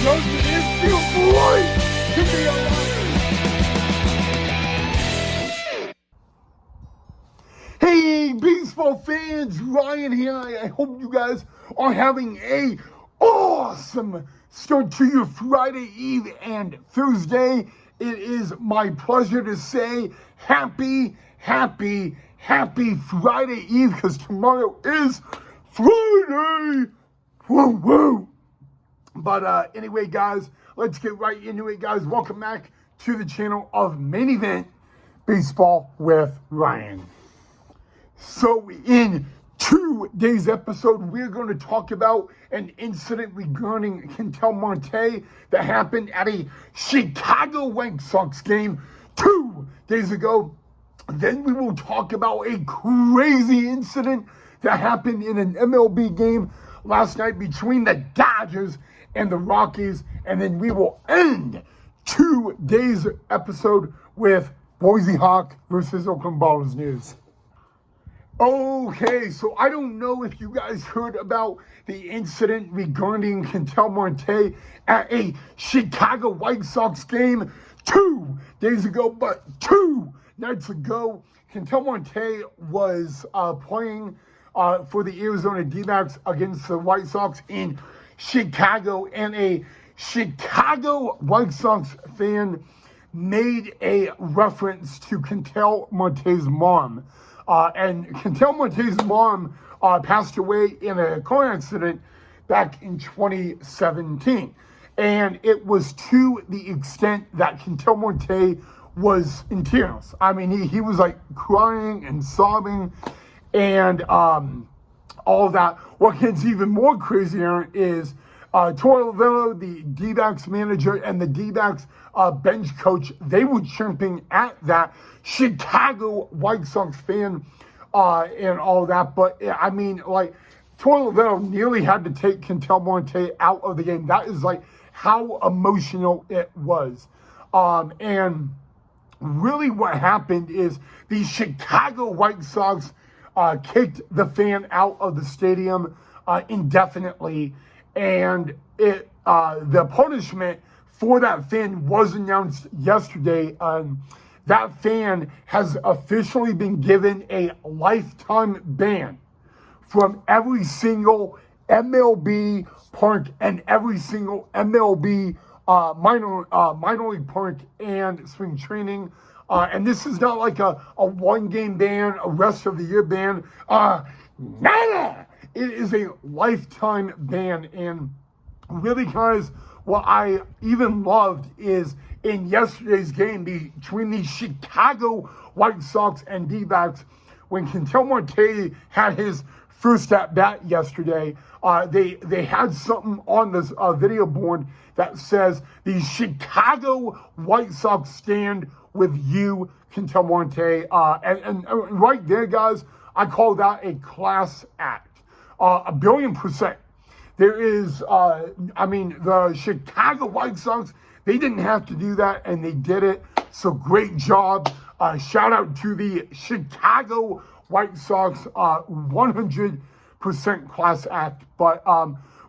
Doesn't it feel great to be alive? Hey, baseball fans, Ryan here. I hope you guys are having a awesome start to your Friday Eve and Thursday. It is my pleasure to say happy Friday Eve, because tomorrow is Friday. Woo woo. But anyway, guys, let's get right into it, guys. Welcome back to the channel of Main Event Baseball with Ryan. So in today's episode, we're going to talk about an incident regarding Ketel Marte that happened at a Chicago White Sox game 2 days ago. Then we will talk about a crazy incident that happened in an MLB game last night between the Dodgers and the Rockies. And then we will end today's episode with Boise Hawk versus Oakland Ballers news. Okay, so I don't know if you guys heard about the incident regarding Ketel Marte at a Chicago White Sox game 2 days ago, but 2 nights ago, Ketel Marte was playing for the Arizona D-backs against the White Sox in Chicago, and a Chicago White Sox fan made a reference to Ketel Marte's mom. And Ketel Marte's mom passed away in a car accident back in 2017. And it was to the extent that Ketel Marte was in tears. I mean, he was like crying and sobbing and all of that. What gets even more crazier is Torey Lovullo, the D-backs manager, and the D-backs bench coach, they were chirping at that Chicago White Sox fan and all that. But I mean, like, Torey Lovullo nearly had to take Ketel Marte out of the game. That is like how emotional it was. And really what happened is the Chicago White Sox kicked the fan out of the stadium indefinitely, and the punishment for that fan was announced yesterday. That fan has officially been given a lifetime ban from every single MLB park and every single MLB minor league park and spring training. And this is not like a one-game ban, a rest of the year ban. Nada! It is a lifetime ban. And really, guys, what I even loved is in yesterday's game between the Chicago White Sox and D-backs, when Ketel Marte had his first at bat yesterday, they had something on this video board that says, "The Chicago White Sox stand with you, Ketel Marte." And right there, guys, I call that a class act. 1,000,000,000%. There is, the Chicago White Sox, they didn't have to do that, and they did it. So great job. Shout out to the Chicago White Sox, 100% class act. But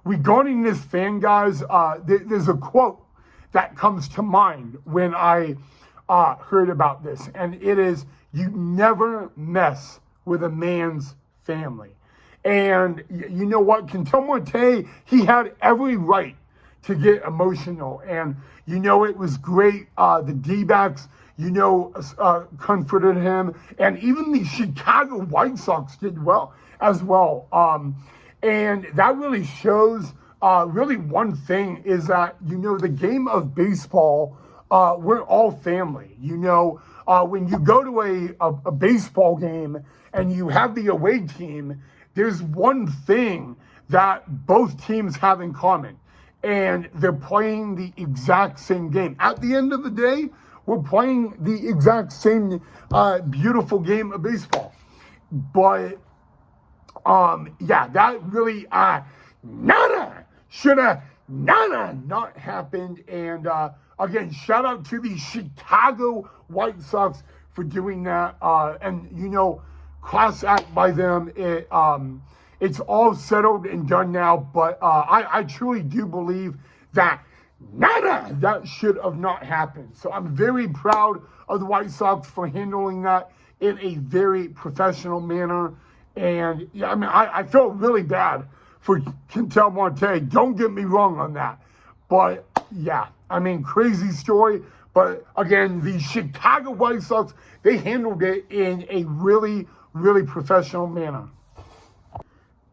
regarding this fan, guys, there's a quote that comes to mind when I heard about this, and it is, "You never mess with a man's family." And you know what? Ketel Marte, he had every right to get emotional. And, it was great. The D-backs, comforted him. And even the Chicago White Sox did well as well. And that really shows, really one thing is that, the game of baseball, we're all family. When you go to a baseball game and you have the away team, there's one thing that both teams have in common, and they're playing the exact same game. At the end of the day, we're playing the exact same beautiful game of baseball. But, that really, shoulda not happened. And, again, shout out to the Chicago White Sox for doing that. And, class act by them. It's all settled and done now, but I truly do believe that Nada! That should have not happened. So I'm very proud of the White Sox for handling that in a very professional manner. And yeah, I mean, I felt really bad for Ketel Marte. Don't get me wrong on that. But yeah, I mean, crazy story. But again, the Chicago White Sox, they handled it in a really, really professional manner.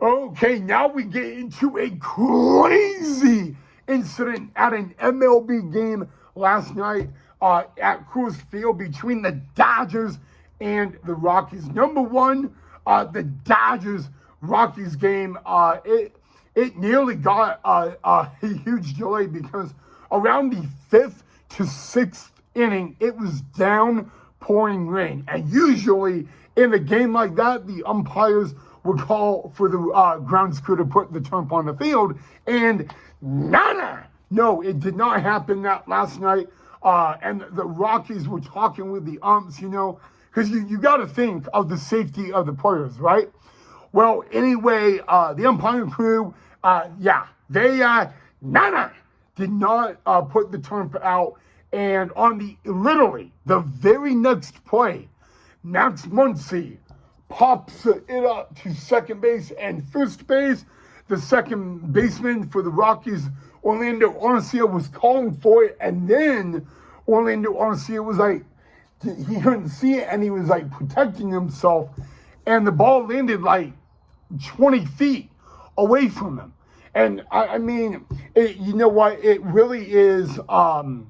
Okay, now we get into a crazy incident at an MLB game last night at Coors Field between the Dodgers and the Rockies. Number one, the Dodgers-Rockies game, it nearly got a huge delay because around the 5th to 6th inning, it was downpouring rain. And usually in a game like that, the umpires would call for the grounds crew to put the turf on the field, and nada. No, it did not happen that last night. And the Rockies were talking with the umps, because you got to think of the safety of the players, right? Well, anyway, the umpiring crew, they nada did not put the turf out, and on literally the very next play, Max Muncy pops it up to second base and first base. The second baseman for the Rockies, Orlando Arcia, was calling for it, and then Orlando Arcia was like, he couldn't see it, and he was like protecting himself, and the ball landed like 20 feet away from him. And I mean, you know what? It really is. That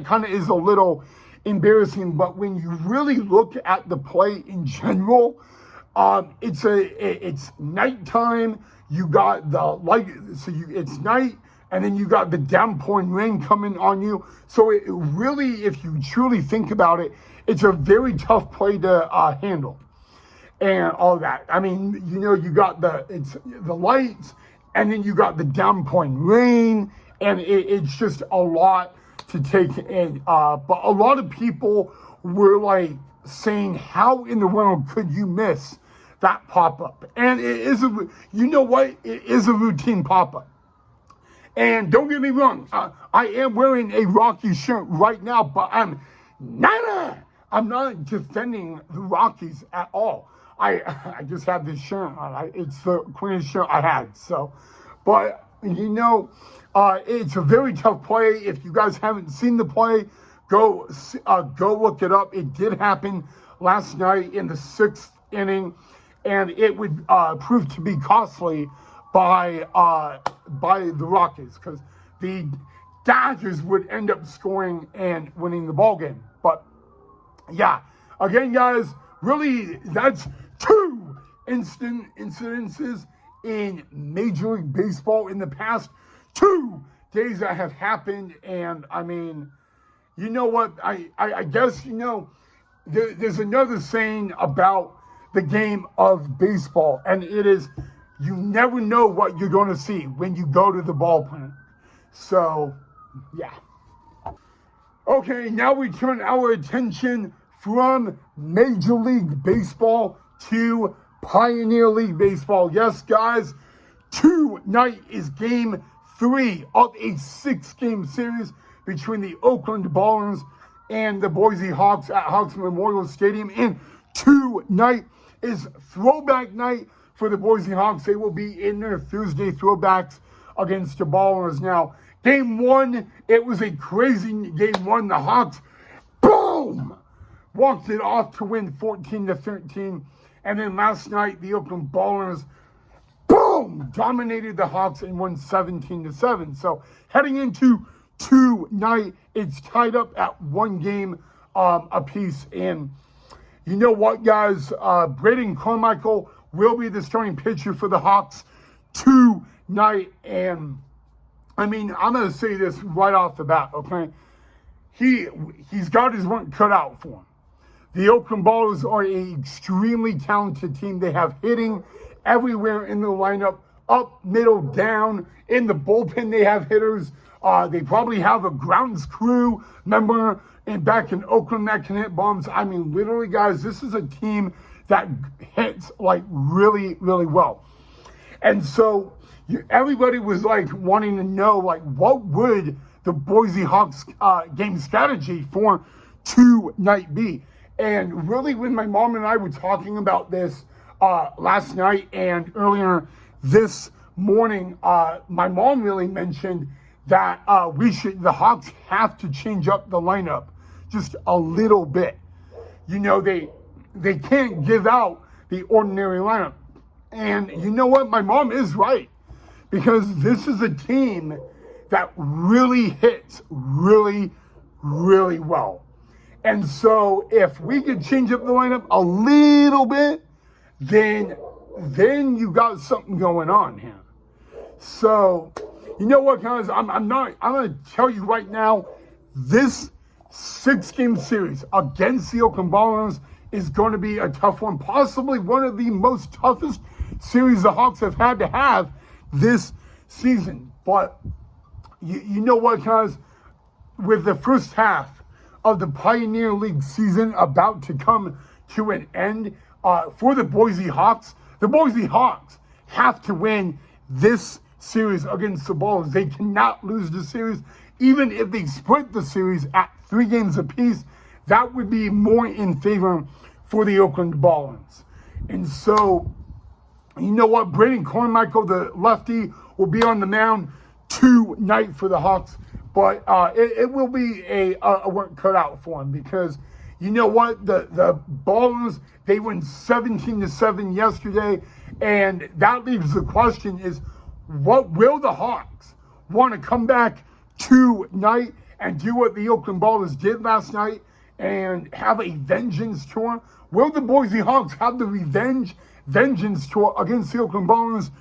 kind of is a little embarrassing. But when you really look at the play in general, it's nighttime. You got the light, it's night, and then you got the downpouring rain coming on you. So it really, if you truly think about it, it's a very tough play to handle. And all that. I mean, you got the lights, and then you got the downpouring rain, and it's just a lot to take in. But a lot of people were like saying, "How in the world could you miss that pop-up?" And it is it is a routine pop-up. And don't get me wrong, I am wearing a Rockies shirt right now, but I'm not defending the Rockies at all. I just have this shirt on. It's the cleanest shirt I had. So, but it's a very tough play. If you guys haven't seen the play, go look it up. It did happen last night in the 6th inning, and it would prove to be costly by the Rockies, because the Dodgers would end up scoring and winning the ball game. But yeah, again, guys, really, that's 2 incidences in Major League Baseball in the past 2 days that have happened. And I mean, you know what? I guess, there's another saying about the game of baseball, and it is, you never know what you're going to see when you go to the ballpark. So, yeah. Okay, now we turn our attention from Major League Baseball to Pioneer League Baseball. Yes, guys, tonight is Game 3 of a 6-game series between the Oakland Ballers and the Boise Hawks at Hawks Memorial Stadium. And tonight is throwback night for the Boise Hawks. They will be in their Thursday throwbacks against the Ballers. Now, Game 1, it was a crazy Game 1. The Hawks, boom, walked it off to win 14-13. And then last night, the Oakland Ballers, boom, dominated the Hawks and won 17-7. So heading into tonight, it's tied up at 1 game apiece. And you know what, guys? Braden Carmichael will be the starting pitcher for the Hawks tonight. And I mean, I'm going to say this right off the bat, okay? He's got his work cut out for him. The Oakland Ballers are an extremely talented team. They have hitting everywhere in the lineup, up, middle, down. In the bullpen, they have hitters. They probably have a grounds crew member back in Oakland that can hit bombs. I mean, literally, guys, this is a team that hits like really, really well. And so, everybody was like wanting to know, like, what would the Boise Hawks game strategy for tonight be? And really, when my mom and I were talking about this last night and earlier this morning, my mom really mentioned that the Hawks have to change up the lineup just a little bit. You know, they can't give out the ordinary lineup. And you know what? My mom is right, because this is a team that really hits really, really well. And so if we could change up the lineup a little bit, then you got something going on here. So, you know what, guys? I'm going to tell you right now, this 6-game series against the Oakland Ballers is going to be a tough one, possibly one of the most toughest series the Hawks have had to have this season. But you know what, guys? With the first half of the Pioneer League season about to come to an end for the Boise Hawks have to win this series against the Ballers. They cannot lose the series. Even if they split the series at 3 games apiece, that would be more in favor for the Oakland Ballers. And so, you know what? Braden Carmichael, the lefty, will be on the mound tonight for the Hawks. But it will be a work cut out for him, because you know what? The Ballers, they went 17-7 yesterday. And that leaves the question is, what will the Hawks want to come back tonight and do what the Oakland Ballers did last night and have a vengeance tour? Will the Boise Hawks have the vengeance tour against the Oakland Ballers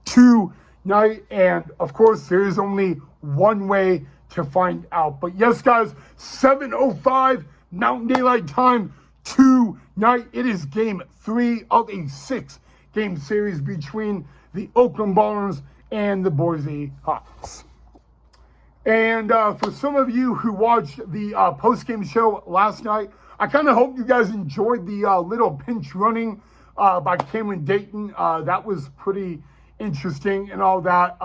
tonight? And of course, there is only one way to find out. But yes, guys, 7:05 Mountain Daylight Time tonight. It is game 3 of a 6-game series between the Oakland Ballers and the Boise Hawks. And for some of you who watched the post-game show last night, I kind of hope you guys enjoyed the little pinch running by Cameron Dayton. That was pretty interesting and all that.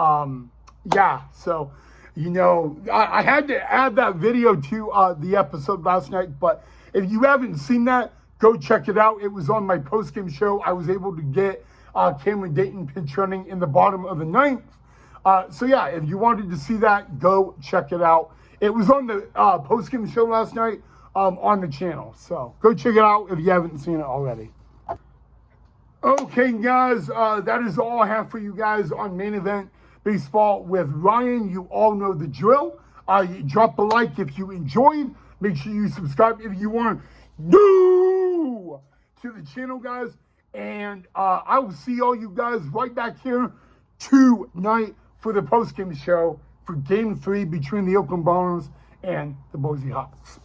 Yeah, so, you know, I had to add that video to the episode last night. But if you haven't seen that, go check it out. It was on my post-game show. I was able to get Cameron Dayton pinch running in the bottom of the 9th. So yeah, if you wanted to see that, go check it out. It was on the post-game show last night on the channel. So go check it out if you haven't seen it already. Okay, guys, that is all I have for you guys on Main Event Baseball with Ryan. You all know the drill. Drop a like if you enjoyed. Make sure you subscribe if you are new to the channel, guys. And I will see all you guys right back here tonight for the post-game show for Game 3 between the Oakland Ballers and the Boise Hawks.